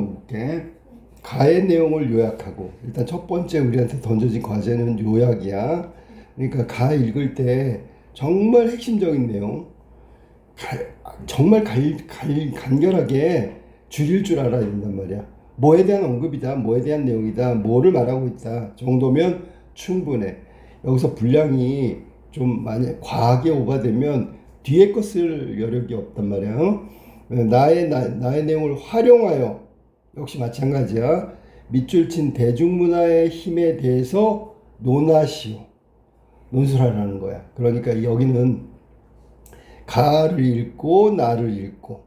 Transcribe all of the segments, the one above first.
볼게. 가의 내용을 요약하고, 일단 첫 번째 우리한테 던져진 과제는 요약이야. 그러니까 가 읽을 때 정말 핵심적인 내용, 정말 간결하게 줄일 줄 알아야 된단 말이야. 뭐에 대한 언급이다, 뭐에 대한 내용이다, 뭐를 말하고 있다 정도면 충분해. 여기서 분량이 좀 만약 과하게 오가되면 뒤에 거 쓸 여력이 없단 말이야. 나의 내용을 활용하여, 역시 마찬가지야. 밑줄 친 대중문화의 힘에 대해서 논하시오. 논술하라는 거야. 그러니까 여기는 가를 읽고 나를 읽고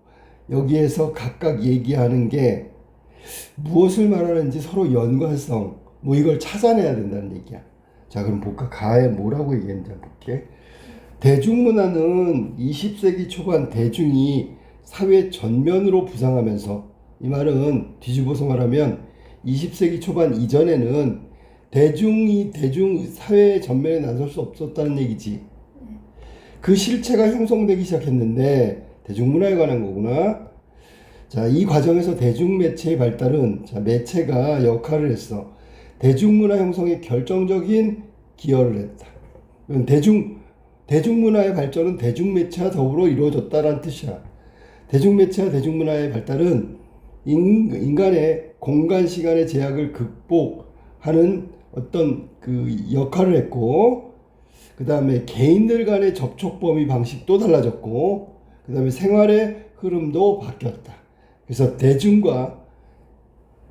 여기에서 각각 얘기하는 게 무엇을 말하는지 서로 연관성, 뭐 이걸 찾아내야 된다는 얘기야. 자, 그럼 볼까? 가에 뭐라고 얘기했는지 볼게. 대중문화는 20세기 초반 대중이 사회 전면으로 부상하면서, 이 말은 뒤집어서 말하면 20세기 초반 이전에는 대중 사회 전면에 나설 수 없었다는 얘기지. 그 실체가 형성되기 시작했는데 대중문화에 관한 거구나. 자, 이 과정에서 대중매체의 발달은, 자, 매체가 역할을 했어. 대중문화 형성에 결정적인 기여를 했다. 대중문화의 발전은 대중매체와 더불어 이루어졌다는 뜻이야. 대중매체와 대중문화의 발달은 인간의 공간 시간의 제약을 극복하는 어떤 그 역할을 했고, 그 다음에 개인들 간의 접촉 범위 방식도 달라졌고, 그 다음에 생활의 흐름도 바뀌었다. 그래서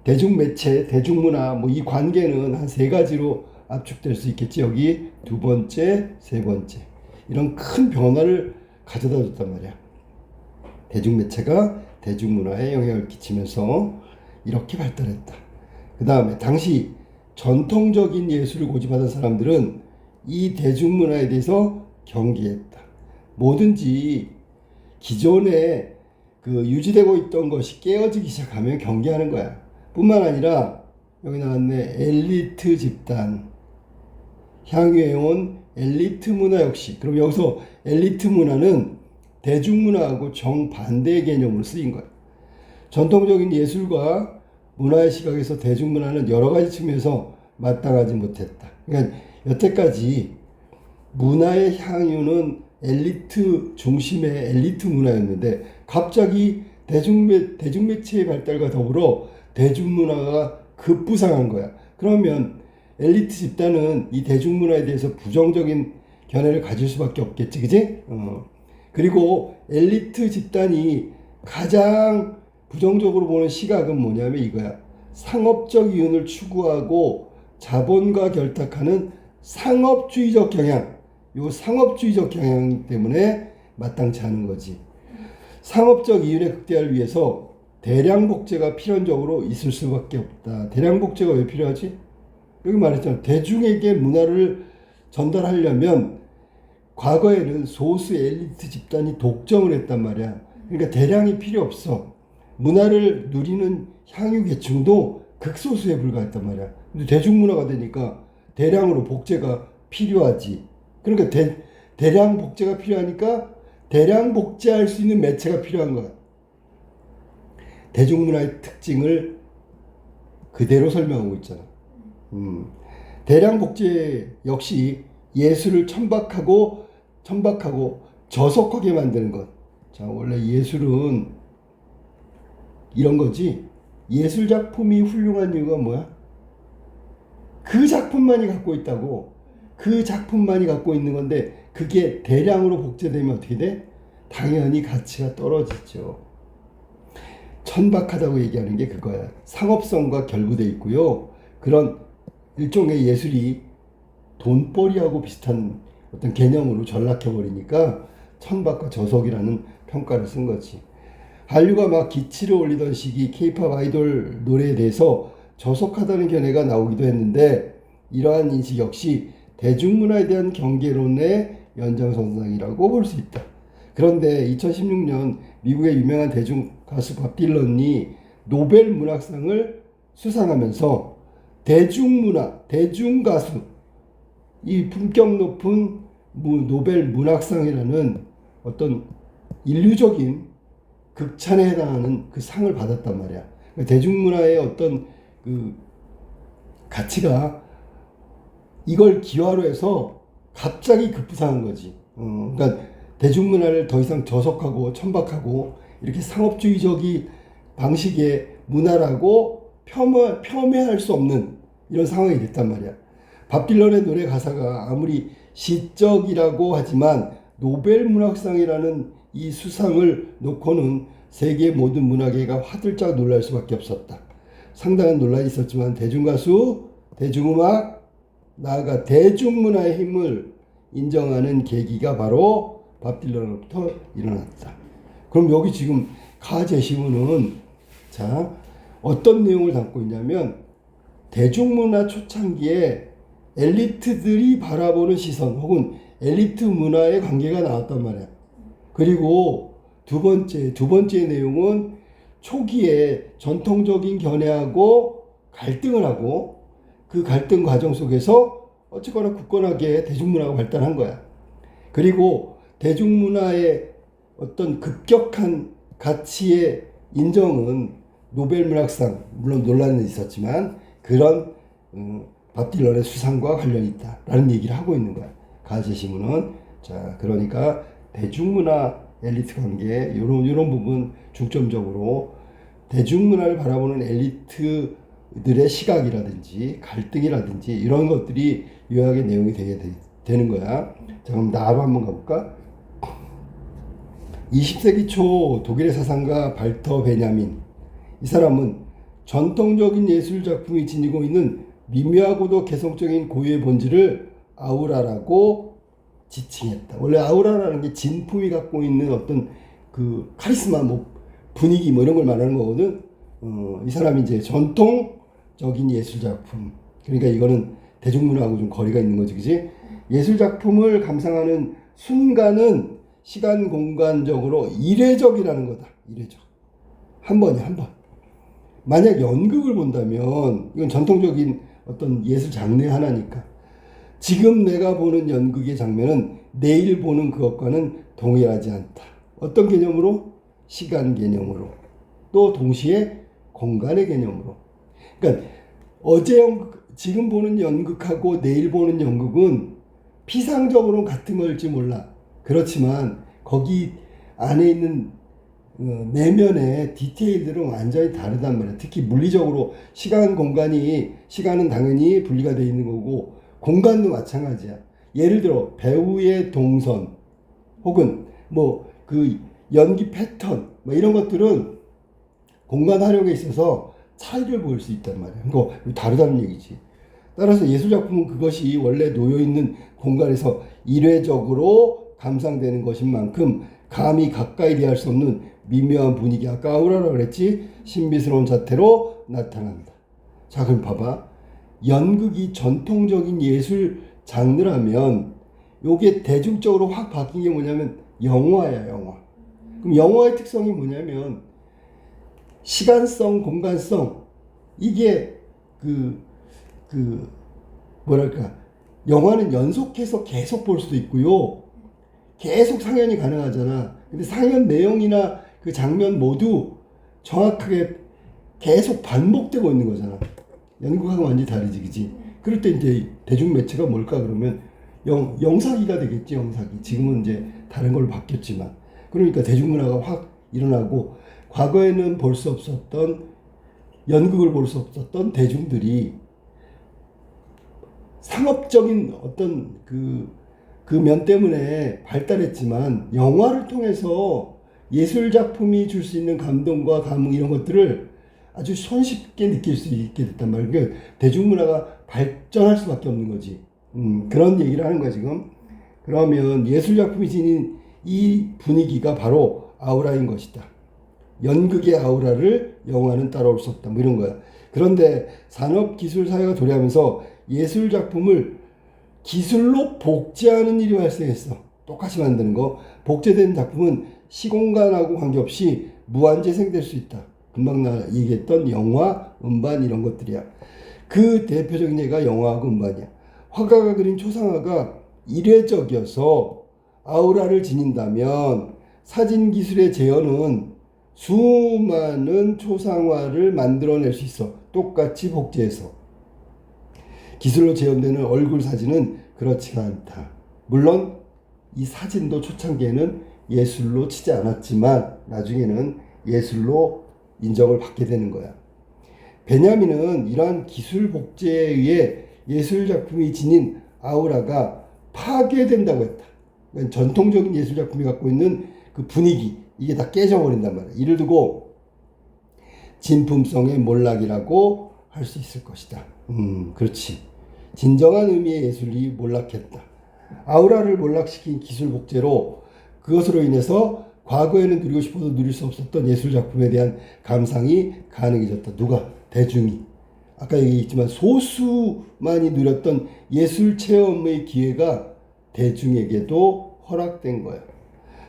대중매체, 대중문화, 뭐 이 관계는 한 세 가지로 압축될 수 있겠지. 여기 두 번째, 세 번째. 이런 큰 변화를 가져다 줬단 말이야. 대중매체가 대중문화에 영향을 끼치면서 이렇게 발달했다. 그 다음에 당시 전통적인 예술을 고집하던 사람들은 이 대중문화에 대해서 경계했다. 뭐든지 기존에 그 유지되고 있던 것이 깨어지기 시작하면 경계하는 거야. 뿐만 아니라 여기 나왔네, 엘리트 집단, 향유해온 엘리트 문화 역시. 그럼 여기서 엘리트 문화는 대중문화하고 정반대의 개념으로 쓰인 거야. 전통적인 예술과 문화의 시각에서 대중문화는 여러 가지 측면에서 마땅하지 못했다. 그러니까 여태까지 문화의 향유는 엘리트 중심의 엘리트 문화였는데 갑자기 대중매체의 발달과 더불어 대중문화가 급부상한 거야. 그러면 엘리트 집단은 이 대중문화에 대해서 부정적인 견해를 가질 수밖에 없겠지, 그지? 그리고 엘리트 집단이 가장 부정적으로 보는 시각은 뭐냐면 이거야. 상업적 이윤을 추구하고 자본과 결탁하는 상업주의적 경향. 요 상업주의적 경향 때문에 마땅치 않은 거지. 상업적 이윤의 극대화를 위해서 대량 복제가 필연적으로 있을 수밖에 없다. 대량 복제가 왜 필요하지? 여기 말했잖아. 대중에게 문화를 전달하려면 과거에는 소수 엘리트 집단이 독점을 했단 말이야. 그러니까 대량이 필요 없어. 문화를 누리는 향유 계층도 극소수에 불과했단 말이야. 근데 대중문화가 되니까 대량으로 복제가 필요하지. 그러니까 대량 복제가 필요하니까 대량 복제할 수 있는 매체가 필요한 거야. 대중문화의 특징을 그대로 설명하고 있잖아. 대량 복제 역시 예술을 천박하고 저속하게 만드는 것. 자, 원래 예술은 이런 거지. 예술 작품이 훌륭한 이유가 뭐야? 그 작품만이 갖고 있다고. 그 작품만이 갖고 있는 건데 그게 대량으로 복제되면 어떻게 돼? 당연히 가치가 떨어지죠. 천박하다고 얘기하는 게 그거야. 상업성과 결부돼 있고요. 그런 일종의 예술이 돈벌이하고 비슷한 어떤 개념으로 전락해버리니까 천박과 저속이라는 평가를 쓴 거지. 한류가 막 기치를 올리던 시기 K-팝 아이돌 노래에 대해서 저속하다는 견해가 나오기도 했는데 이러한 인식 역시 대중문화에 대한 경계론의 연장선상이라고 볼 수 있다. 그런데 2016년 미국의 유명한 대중 가수 밥 딜런이 노벨 문학상을 수상하면서 대중문화, 대중가수, 이 품격 높은 노벨 문학상이라는 어떤 인류적인 극찬에 해당하는 그 상을 받았단 말이야. 대중문화의 어떤 그 가치가 이걸 기화로 해서 갑자기 급부상한 거지. 그러니까 대중문화를 더 이상 저속하고 천박하고 이렇게 상업주의적인 방식의 문화라고 폄훼할 수 없는 이런 상황이 됐단 말이야. 밥 딜런의 노래 가사가 아무리 시적이라고 하지만 노벨 문학상이라는 이 수상을 놓고는 세계 모든 문화계가 화들짝 놀랄 수밖에 없었다. 상당한 논란이 있었지만 대중가수, 대중음악, 나아가 대중문화의 힘을 인정하는 계기가 바로 밥 딜런으로부터 일어났다. 그럼 여기 지금 가제시문은 자 어떤 내용을 담고 있냐면 대중문화 초창기에 엘리트들이 바라보는 시선 혹은 엘리트 문화의 관계가 나왔단 말이야. 그리고 두 번째 내용은 초기에 전통적인 견해하고 갈등을 하고 그 갈등 과정 속에서 어쨌거나 굳건하게 대중문화가 발달한 거야. 그리고 대중문화의 어떤 급격한 가치의 인정은 노벨문학상, 물론 논란은 있었지만 그런 밥 딜런의 수상과 관련이 있다라는 얘기를 하고 있는 거야. 가제시문은. 자, 그러니까 대중문화 엘리트 관계 이런 부분 중점적으로 대중문화를 바라보는 엘리트들의 시각이라든지 갈등이라든지 이런 것들이 요약의 내용이 되는 거야. 자, 그럼 나로 한번 가볼까? 20세기 초 독일의 사상가 발터 베냐민, 이 사람은 전통적인 예술 작품이 지니고 있는 미묘하고도 개성적인 고유의 본질을 아우라라고 지칭했다. 원래 아우라라는 게 진품이 갖고 있는 어떤 그 카리스마, 뭐 분위기 뭐 이런 걸 말하는 거거든. 이 사람이 이제 전통적인 예술 작품. 그러니까 이거는 대중문화하고 좀 거리가 있는 거지, 그지? 예술 작품을 감상하는 순간은 시간 공간적으로 이례적이라는 거다. 이례적. 한 번이야, 한 번. 만약 연극을 본다면 이건 전통적인 어떤 예술 장르 하나니까 지금 내가 보는 연극의 장면은 내일 보는 그것과는 동일하지 않다. 어떤 개념으로? 시간 개념으로. 또 동시에 공간의 개념으로. 그러니까 어제 연극, 지금 보는 연극하고 내일 보는 연극은 피상적으로는 같은 걸지 몰라. 그렇지만 거기 안에 있는 내면의 디테일들은 완전히 다르단 말이야. 특히 물리적으로 시간은 당연히 분리가 되어 있는 거고 공간도 마찬가지야. 예를 들어 배우의 동선 혹은 뭐 그 연기 패턴 뭐 이런 것들은 공간 활용에 있어서 차이를 보일 수 있단 말이야. 그거 다르다는 얘기지. 따라서 예술작품은 그것이 원래 놓여있는 공간에서 일회적으로 감상되는 것인 만큼 감히 가까이 대할 수 없는 미묘한 분위기, 아까 아우라라고 그랬지? 신비스러운 자태로 나타난다. 자, 그럼 봐봐. 연극이 전통적인 예술 장르라면 요게 대중적으로 확 바뀐 게 뭐냐면 영화야, 영화. 그럼 영화의 특성이 뭐냐면 시간성, 공간성, 이게 뭐랄까, 영화는 연속해서 계속 볼 수도 있고요. 계속 상연이 가능하잖아. 근데 상연 내용이나 그 장면 모두 정확하게 계속 반복되고 있는 거잖아. 연극하고 완전히 다르지, 그지? 그럴 때 이제 대중 매체가 뭘까 그러면 영상기가 되겠지, 영상기. 지금은 이제 다른 걸로 바뀌었지만. 그러니까 대중문화가 확 일어나고 과거에는 볼 수 없었던 연극을 볼 수 없었던 대중들이 상업적인 어떤 그 면 때문에 발달했지만 영화를 통해서 예술 작품이 줄 수 있는 감동과 감흥 이런 것들을 아주 손쉽게 느낄 수 있게 됐단 말이에요. 그러니까 대중문화가 발전할 수밖에 없는 거지. 그런 얘기를 하는 거야 지금. 그러면 예술 작품이 지닌 이 분위기가 바로 아우라인 것이다. 연극의 아우라를 영화는 따라올 수 없다. 뭐 이런 거야. 그런데 산업기술사회가 도래하면서 예술 작품을 기술로 복제하는 일이 발생했어. 똑같이 만드는 거. 복제된 작품은 시공간하고 관계없이 무한재생될 수 있다. 금방 나 얘기했던 영화, 음반 이런 것들이야. 그 대표적인 예가 영화하고 음반이야. 화가가 그린 초상화가 이례적이어서 아우라를 지닌다면 사진 기술의 재현은 수많은 초상화를 만들어낼 수 있어. 똑같이 복제해서. 기술로 재현되는 얼굴 사진은 그렇지가 않다. 물론 이 사진도 초창기에는 예술로 치지 않았지만 나중에는 예술로 인정을 받게 되는 거야. 베냐민은 이러한 기술 복제에 의해 예술 작품이 지닌 아우라가 파괴된다고 했다. 그러니까 전통적인 예술 작품이 갖고 있는 그 분위기, 이게 다 깨져버린단 말이야. 이를 두고 진품성의 몰락이라고 할 수 있을 것이다. 그렇지. 진정한 의미의 예술이 몰락했다. 아우라를 몰락시킨 기술 복제로 그것으로 인해서 과거에는 누리고 싶어도 누릴 수 없었던 예술 작품에 대한 감상이 가능해졌다. 누가? 대중이. 아까 얘기했지만 소수만이 누렸던 예술 체험의 기회가 대중에게도 허락된 거야.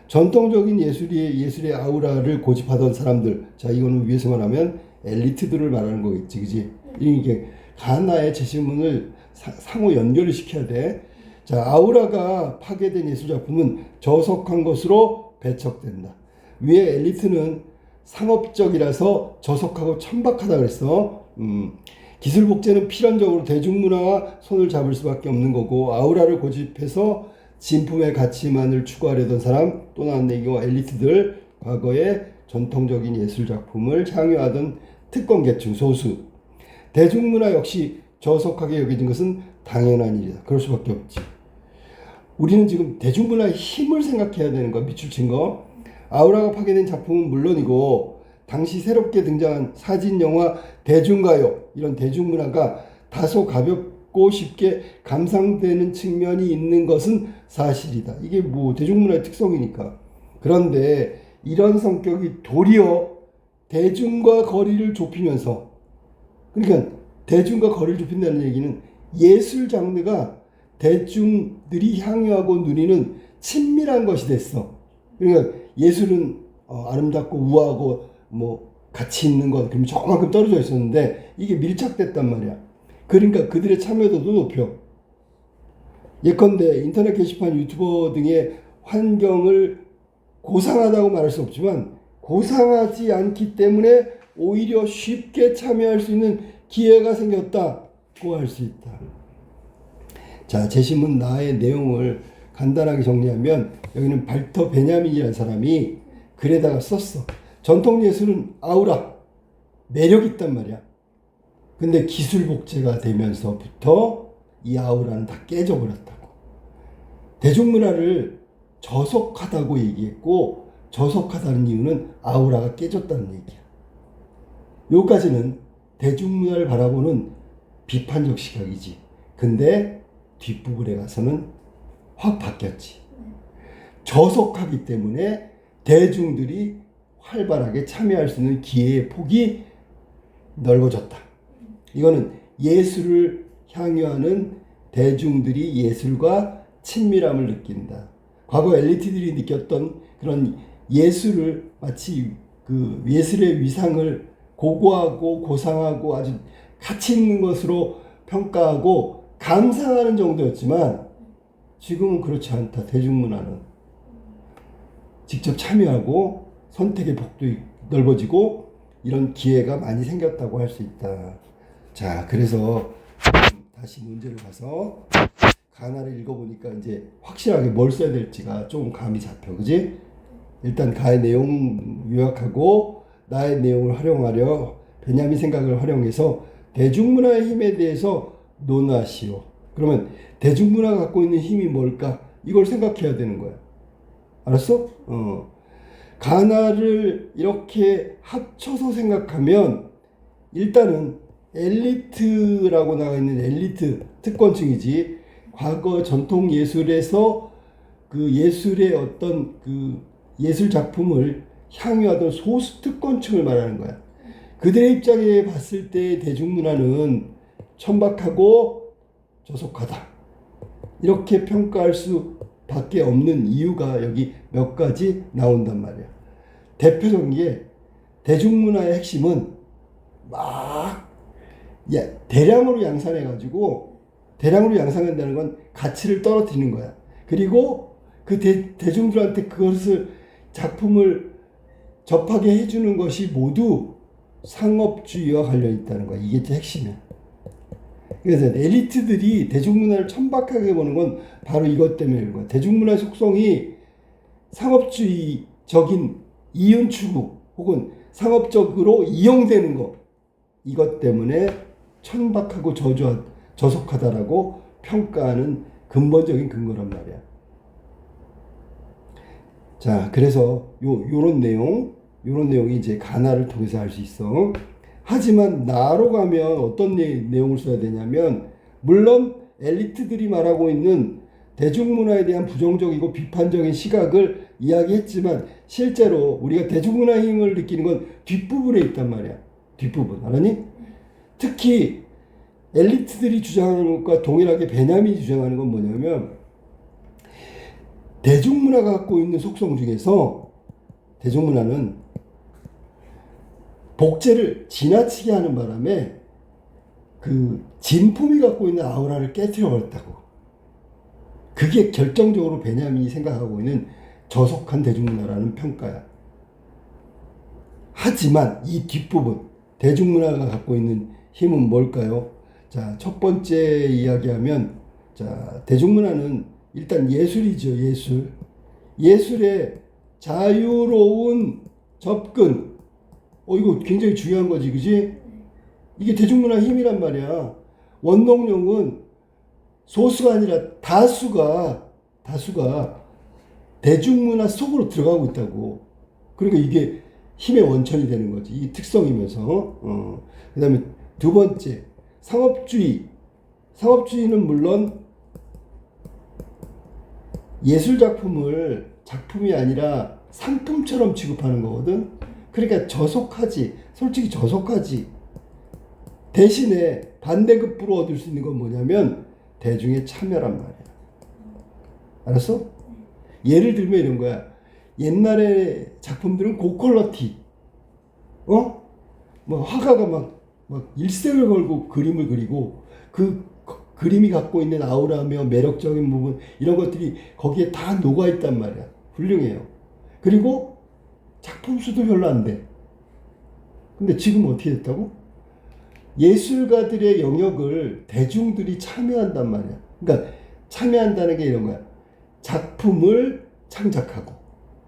전통적인 예술의 아우라를 고집하던 사람들, 자 이거는 위에서만 하면 엘리트들을 말하는 거겠지, 그지? 이게 가나의 제시문을 상호 연결을 시켜야 돼. 자, 아우라가 파괴된 예술 작품은 저속한 것으로 배척된다. 위에 엘리트는 상업적이라서 저속하고 천박하다 그랬어. 기술 복제는 필연적으로 대중문화와 손을 잡을 수밖에 없는 거고, 아우라를 고집해서 진품의 가치만을 추구하려던 사람, 또 나왔네 이거 엘리트들, 과거에 전통적인 예술 작품을 향유하던 특권 계층 소수, 대중문화 역시 저속하게 여겨진 것은 당연한 일이다. 그럴 수밖에 없지. 우리는 지금 대중문화의 힘을 생각해야 되는 거야. 밑줄 친 거. 아우라가 파괴된 작품은 물론이고 당시 새롭게 등장한 사진, 영화, 대중가요, 이런 대중문화가 다소 가볍고 쉽게 감상되는 측면이 있는 것은 사실이다. 이게 뭐 대중문화의 특성이니까. 그런데 이런 성격이 도리어 대중과 거리를 좁히면서, 그러니까 대중과 거리를 좁힌다는 얘기는 예술 장르가 대중들이 향유하고 누리는 친밀한 것이 됐어. 그러니까 예술은 아름답고 우아하고 뭐 가치 있는 것, 그럼 저만큼 떨어져 있었는데 이게 밀착됐단 말이야. 그러니까 그들의 참여도도 높여. 예컨대 인터넷 게시판, 유튜버 등의 환경을 고상하다고 말할 수 없지만 고상하지 않기 때문에 오히려 쉽게 참여할 수 있는 기회가 생겼다고 할 수 있다. 자, 제시문 나의 내용을 간단하게 정리하면 여기는 발터 베냐민이라는 사람이 글에다가 썼어. 전통 예술은 아우라, 매력 있단 말이야. 근데 기술 복제가 되면서부터 이 아우라는 다 깨져버렸다고. 대중문화를 저속하다고 얘기했고, 저속하다는 이유는 아우라가 깨졌다는 얘기야. 여기까지는 대중문화를 바라보는 비판적 시각이지. 근데 뒷부분에 가서는 확 바뀌었지. 저속하기 때문에 대중들이 활발하게 참여할 수 있는 기회의 폭이 넓어졌다. 이거는 예술을 향유하는 대중들이 예술과 친밀함을 느낀다. 과거 엘리트들이 느꼈던 그런 예술을 마치 그 예술의 위상을 고고하고 고상하고 아주 가치 있는 것으로 평가하고 감상하는 정도였지만 지금은 그렇지 않다. 대중문화는 직접 참여하고 선택의 폭도 넓어지고 이런 기회가 많이 생겼다고 할 수 있다. 자, 그래서 다시 문제를 봐서 가나를 읽어보니까 이제 확실하게 뭘 써야 될지가 조금 감이 잡혀. 그지? 일단 가의 내용 요약하고 나의 내용을 활용하려 베냐민 생각을 활용해서 대중문화의 힘에 대해서 논하시오. 그러면 대중문화가 갖고 있는 힘이 뭘까? 이걸 생각해야 되는 거야. 알았어? 가나를 이렇게 합쳐서 생각하면 일단은 엘리트라고 나와 있는 엘리트 특권층이지, 과거 전통 예술에서 그 예술의 어떤 그 예술 작품을 향유하던 소수 특권층을 말하는 거야. 그들의 입장에 봤을 때 대중문화는 천박하고 저속하다, 이렇게 평가할 수밖에 없는 이유가 여기 몇 가지 나온단 말이야. 대표적인 게 대중문화의 핵심은 막 대량으로 양산해가지고, 대량으로 양산한다는 건 가치를 떨어뜨리는 거야. 그리고 그 대중들한테 그것을 작품을 접하게 해주는 것이 모두 상업주의와 관련이 있다는 거야. 이게 핵심이야. 그래서 엘리트들이 대중문화를 천박하게 보는 건 바로 이것 때문인 거야. 대중문화 속성이 상업주의적인 이윤 추구 혹은 상업적으로 이용되는 것, 이것 때문에 천박하고 저속하다라고 평가하는 근본적인 근거란 말이야. 자, 그래서 요런 내용이 이제 가나를 통해서 알 수 있어. 하지만 나로 가면 어떤 내용을 써야 되냐면, 물론 엘리트들이 말하고 있는 대중문화에 대한 부정적이고 비판적인 시각을 이야기했지만, 실제로 우리가 대중문화의 힘을 느끼는 건 뒷부분에 있단 말이야. 뒷부분. 알았니? 특히 엘리트들이 주장하는 것과 동일하게 베냐민이 주장하는 건 뭐냐면, 대중문화가 갖고 있는 속성 중에서 대중문화는 복제를 지나치게 하는 바람에 그 진품이 갖고 있는 아우라를 깨뜨려 버렸다고. 그게 결정적으로 베냐민이 생각하고 있는 저속한 대중문화라는 평가야. 하지만 이 뒷부분, 대중문화가 갖고 있는 힘은 뭘까요? 자, 첫 번째 이야기하면, 자, 대중문화는 일단 예술이죠. 예술의 자유로운 접근. 이거 굉장히 중요한 거지, 그지? 이게 대중문화 힘이란 말이야. 원동력은 소수가 아니라 다수가 대중문화 속으로 들어가고 있다고. 그러니까 이게 힘의 원천이 되는 거지. 이 특성이면서. 그 다음에 두 번째, 상업주의. 상업주의는 물론 예술작품을 작품이 아니라 상품처럼 취급하는 거거든. 그러니까 솔직히 저속하지. 대신에 반대급부로 얻을 수 있는 건 뭐냐면 대중의 참여란 말이야. 알았어? 예를 들면 이런 거야. 옛날에 작품들은 고퀄러티. 뭐 화가가 막 일생을 걸고 그림을 그리고 그 그림이 갖고 있는 아우라며 매력적인 부분, 이런 것들이 거기에 다 녹아있단 말이야. 훌륭해요. 그리고 작품 수도 별로 안 돼. 근데 지금 어떻게 됐다고? 예술가들의 영역을 대중들이 참여한단 말이야. 그러니까 참여한다는 게 이런 거야. 작품을 창작하고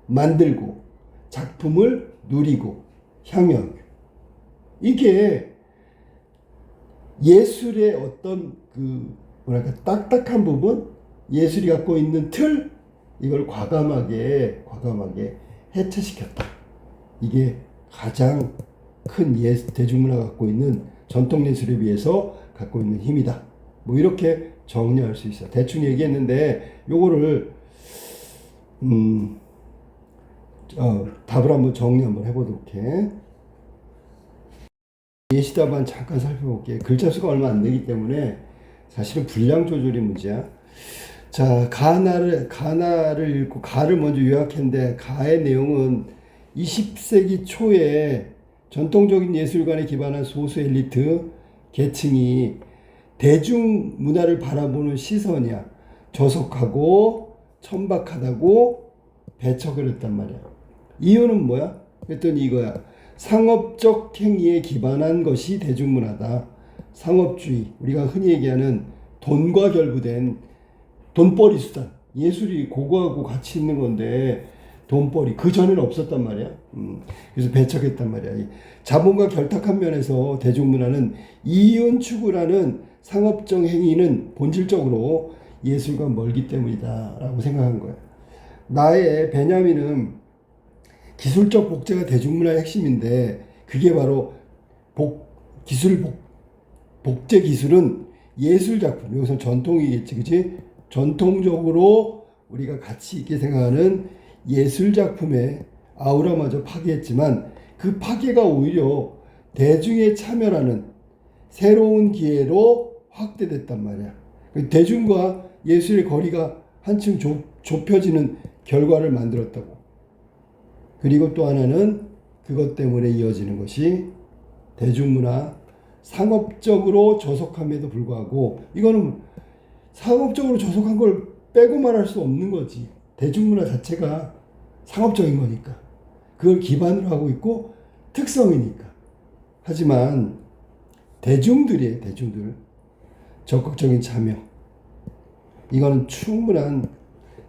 만들고 작품을 누리고 향유하고. 이게 예술의 어떤 딱딱한 부분, 예술이 갖고 있는 틀, 이걸 과감하게 해체시켰다. 이게 가장 큰 대중문화가 갖고 있는 전통 예술에 비해서 갖고 있는 힘이다. 뭐 이렇게 정리할 수 있어. 대충 얘기했는데 요거를 답을 한번 정리 한번 해보도록 해. 예시답안 잠깐 살펴볼게요. 글자 수가 얼마 안 되기 때문에 사실은 분량 조절이 문제야. 자, 가나를 읽고 가를 먼저 요약했는데, 가의 내용은 20세기 초에 전통적인 예술관에 기반한 소수 엘리트 계층이 대중문화를 바라보는 시선이야. 저속하고 천박하다고 배척을 했단 말이야. 이유는 뭐야? 그랬더니 이거야. 상업적 행위에 기반한 것이 대중문화다. 상업주의, 우리가 흔히 얘기하는 돈과 결부된 돈벌이 수단. 예술이 고고하고 가치 있는 건데 돈벌이, 그 전에는 없었단 말이야. 그래서 배척했단 말이야. 자본과 결탁한 면에서 대중문화는 이윤 추구라는 상업적 행위는 본질적으로 예술과 멀기 때문이다 라고 생각한 거야. 나의 베냐민은 기술적 복제가 대중문화의 핵심인데, 그게 바로 복제 기술은 예술작품, 여기서 전통이겠지, 그치? 전통적으로 우리가 가치 있게 생각하는 예술작품의 아우라마저 파괴했지만, 그 파괴가 오히려 대중의 참여라는 새로운 기회로 확대됐단 말이야. 대중과 예술의 거리가 한층 좁혀지는 결과를 만들었다고. 그리고 또 하나는 그것 때문에 이어지는 것이 대중문화, 상업적으로 저속함에도 불구하고, 이거는 상업적으로 저속한 걸 빼고 말할 수 없는 거지. 대중문화 자체가 상업적인 거니까. 그걸 기반으로 하고 있고 특성이니까. 하지만 대중들 적극적인 참여, 이거는 충분한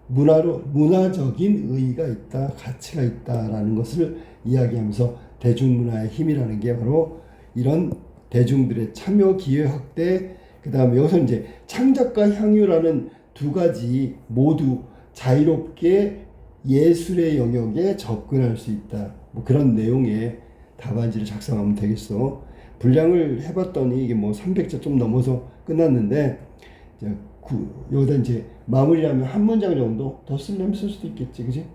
문화적인 의의가 있다, 가치가 있다라는 것을 이야기하면서 대중문화의 힘이라는 게 바로 이런 대중들의 참여 기회 확대, 그 다음에 여기서 이제 창작과 향유라는 두 가지 모두 자유롭게 예술의 영역에 접근할 수 있다. 뭐 그런 내용의 답안지를 작성하면 되겠어. 분량을 해봤더니 이게 뭐 300자 좀 넘어서 끝났는데, 여기다 이제 마무리하면 한 문장 정도 더 쓰려면 쓸 수도 있겠지, 그지?